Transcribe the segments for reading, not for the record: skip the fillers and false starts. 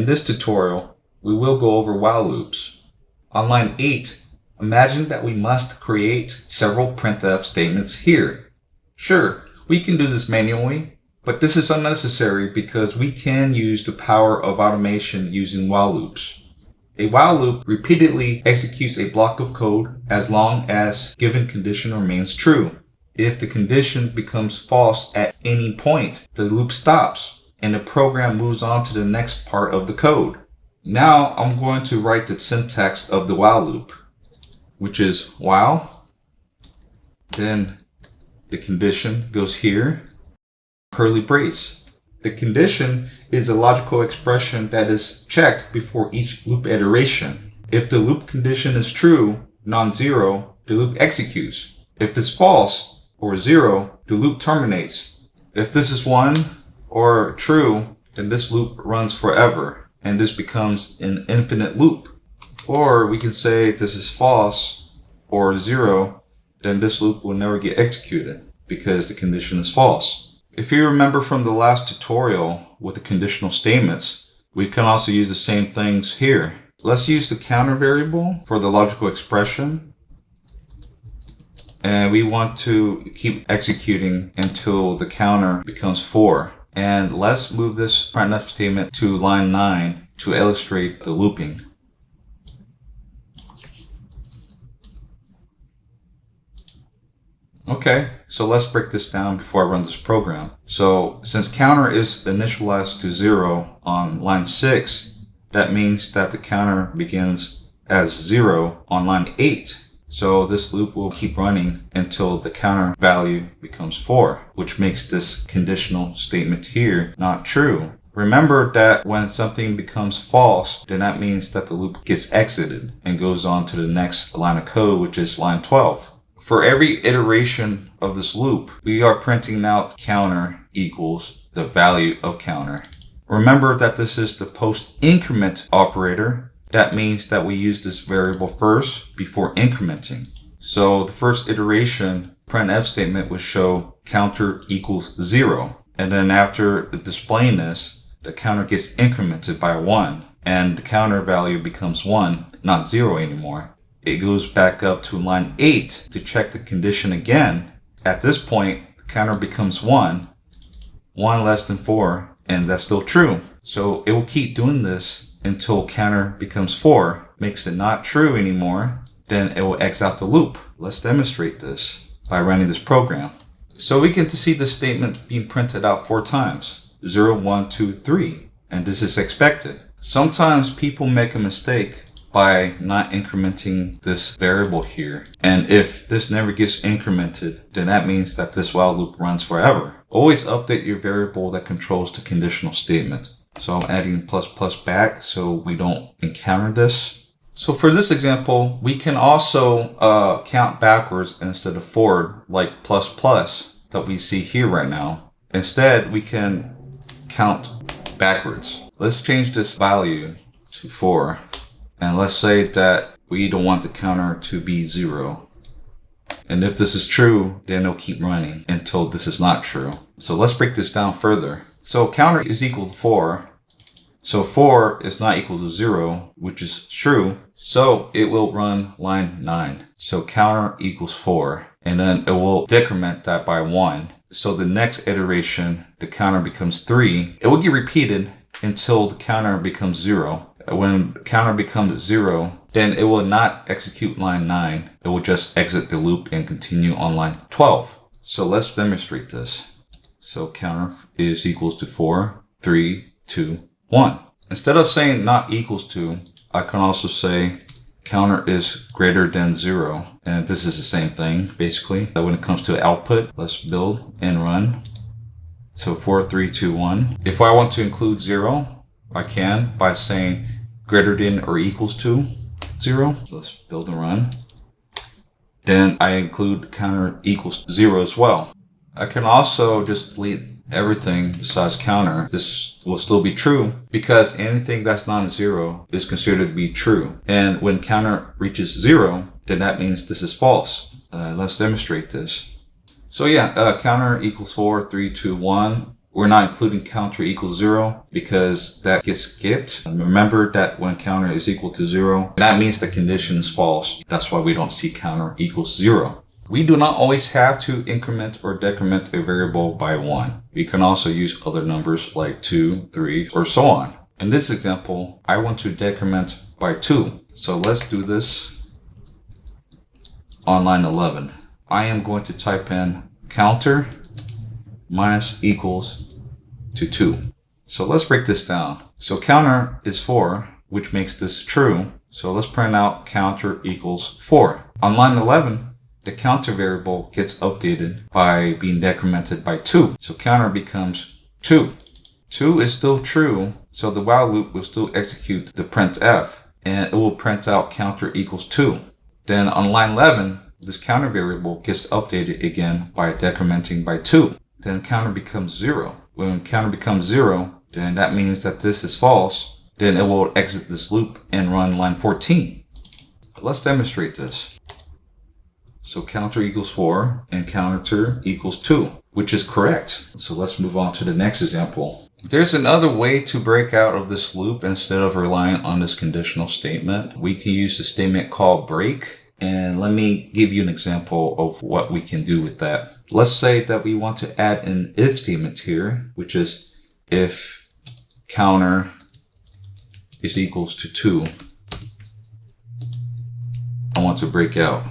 this tutorial, we will go over while loops. On line 8, imagine that we must create several printf statements here. Sure, we can do this manually, but this is unnecessary because we can use the power of automation using while loops. A while loop repeatedly executes a block of code as long as given condition remains true. If the condition becomes false at any point, the loop stops and the program moves on to the next part of the code. Now I'm going to write the syntax of the while loop, which is while, then the condition goes here, curly brace. The condition is a logical expression that is checked before each loop iteration. If the loop condition is true, non-zero, the loop executes. If it's false or 0, the loop terminates. If this is 1 or true, then this loop runs forever, and this becomes an infinite loop. Or we can say this is false or 0, then this loop will never get executed because the condition is false. If you remember from the last tutorial with the conditional statements, we can also use the same things here. Let's use the counter variable for the logical expression. And we want to keep executing until the counter becomes 4. And let's move this printf statement to line 9 to illustrate the looping. Okay, so let's break this down before I run this program. So since counter is initialized to 0 on line 6, that means that the counter begins as 0 on line 8. So this loop will keep running until the counter value becomes 4, which makes this conditional statement here not true. Remember that when something becomes false, then that means that the loop gets exited and goes on to the next line of code, which is line 12. For every iteration of this loop, we are printing out counter equals the value of counter. Remember that this is the post increment operator. That means that we use this variable first before incrementing. So the first iteration printf statement would show counter equals 0. And then after displaying this, the counter gets incremented by 1. And the counter value becomes 1, not 0 anymore. It goes back up to line 8 to check the condition again. At this point, the counter becomes 1 less than 4, and that's still true. So it will keep doing this until counter becomes 4, makes it not true anymore, then it will X out the loop. Let's demonstrate this by running this program. So we get to see the statement being printed out 4 times, 0, 1, 2, 3, and this is expected. Sometimes people make a mistake by not incrementing this variable here. And if this never gets incremented, then that means that this while loop runs forever. Always update your variable that controls the conditional statement. So I'm adding ++ back so we don't encounter this. So for this example, we can also count backwards instead of forward, like ++ that we see here right now. Instead, we can count backwards. Let's change this value to 4. And let's say that we don't want the counter to be 0. And if this is true, then it'll keep running until this is not true. So let's break this down further. So counter is equal to 4. So 4 is not equal to 0, which is true. So it will run line 9. So counter equals 4. And then it will decrement that by 1. So the next iteration, the counter becomes 3. It will get repeated until the counter becomes 0. When counter becomes 0, then it will not execute line 9. It will just exit the loop and continue on line 12. So let's demonstrate this. So counter is equals to 4, 3, 2, 1. Instead of saying not equals to, I can also say counter is greater than 0. And this is the same thing, basically. When it comes to output, let's build and run. So 4, 3, 2, 1. If I want to include 0, I can by saying greater than or equals to 0. Let's build and run. Then I include counter equals 0 as well. I can also just delete everything besides counter. This will still be true because anything that's non-zero is considered to be true. And when counter reaches 0, then that means this is false. Let's demonstrate this. So yeah, counter equals 4, 3, 2, 1. we're not including counter equals 0 because that gets skipped. And remember that when counter is equal to 0, that means the condition is false. That's why we don't see counter equals 0. We do not always have to increment or decrement a variable by 1. We can also use other numbers like 2, 3, or so on. In this example, I want to decrement by 2. So let's do this on line 11. I am going to type in counter minus equals to 2. So let's break this down. So counter is 4, which makes this true. So let's print out counter equals 4. On line 11, the counter variable gets updated by being decremented by 2. So counter becomes 2. 2 is still true, so the while loop will still execute the printf, and it will print out counter equals 2. Then on line 11, this counter variable gets updated again by decrementing by 2. Then counter becomes 0. When counter becomes 0, then that means that this is false. Then it will exit this loop and run line 14. Let's demonstrate this. So counter equals 4 and counter equals 2, which is correct. So let's move on to the next example. There's another way to break out of this loop instead of relying on this conditional statement. We can use the statement called break. And let me give you an example of what we can do with that. Let's say that we want to add an if statement here, which is if counter is equals to 2, I want to break out.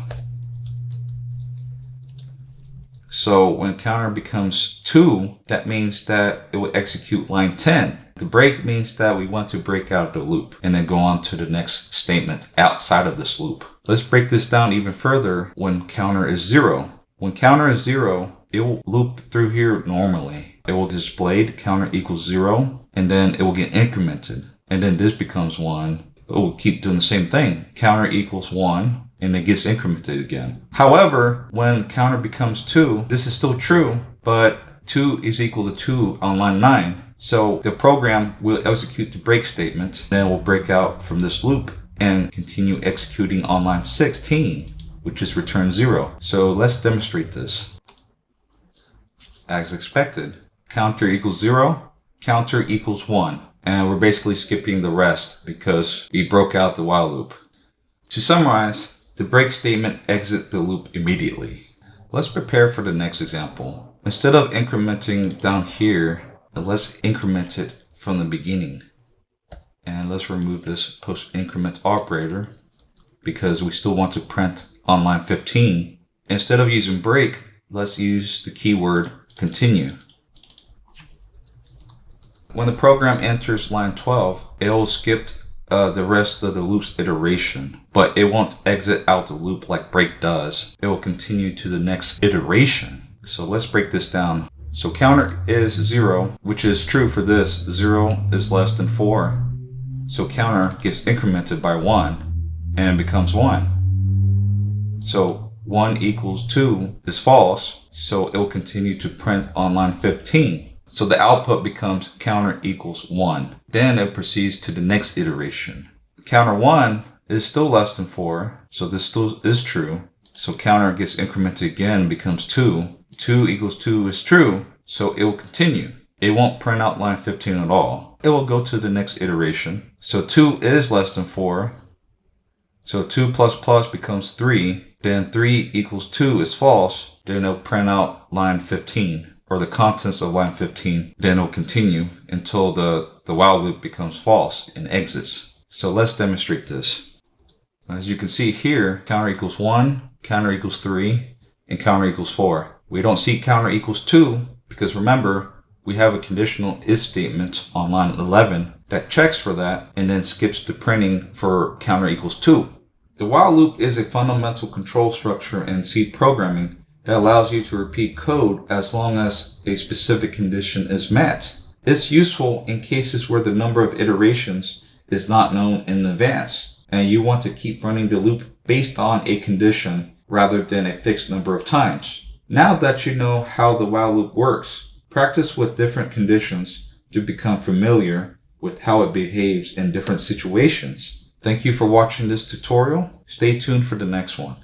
So when counter becomes 2, that means that it will execute line 10. The break means that we want to break out of the loop and then go on to the next statement outside of this loop. Let's break this down even further when counter is 0. When counter is 0, it will loop through here normally. It will display counter equals 0, and then it will get incremented. And then this becomes 1. It will keep doing the same thing. Counter equals 1. And it gets incremented again. However, when counter becomes 2, this is still true, but 2 is equal to 2 on line 9. So the program will execute the break statement, then will break out from this loop and continue executing on line 16, which is return 0. So let's demonstrate this. As expected, counter equals 0, counter equals 1. And we're basically skipping the rest because we broke out the while loop. To summarize, the break statement exits the loop immediately. Let's prepare for the next example. Instead of incrementing down here, let's increment it from the beginning. And let's remove this post increment operator because we still want to print on line 15. Instead of using break, let's use the keyword continue. When the program enters line 12, it will skip the rest of the loop's iteration, but it won't exit out the loop like break does. It will continue to the next iteration. So let's break this down. So counter is 0, which is true for this. 0 is less than 4. So counter gets incremented by 1 and becomes 1. So 1 equals 2 is false, so it will continue to print on line 15. So the output becomes counter equals 1. Then it proceeds to the next iteration. Counter 1 is still less than 4, so this still is true. So counter gets incremented again, becomes 2. 2 equals 2 is true, so it will continue. It won't print out line 15 at all. It will go to the next iteration. So 2 is less than 4. So 2 plus plus becomes 3. Then 3 equals 2 is false. Then it'll print out line 15. Or the contents of line 15, then it'll continue until the while loop becomes false and exits. So let's demonstrate this. As you can see here, counter equals 1, counter equals 3, and counter equals 4. We don't see counter equals 2 because remember, we have a conditional if statement on line 11 that checks for that and then skips the printing for counter equals 2. The while loop is a fundamental control structure in C programming that allows you to repeat code as long as a specific condition is met. It's useful in cases where the number of iterations is not known in advance, and you want to keep running the loop based on a condition rather than a fixed number of times. Now that you know how the while loop works, practice with different conditions to become familiar with how it behaves in different situations. Thank you for watching this tutorial. Stay tuned for the next one.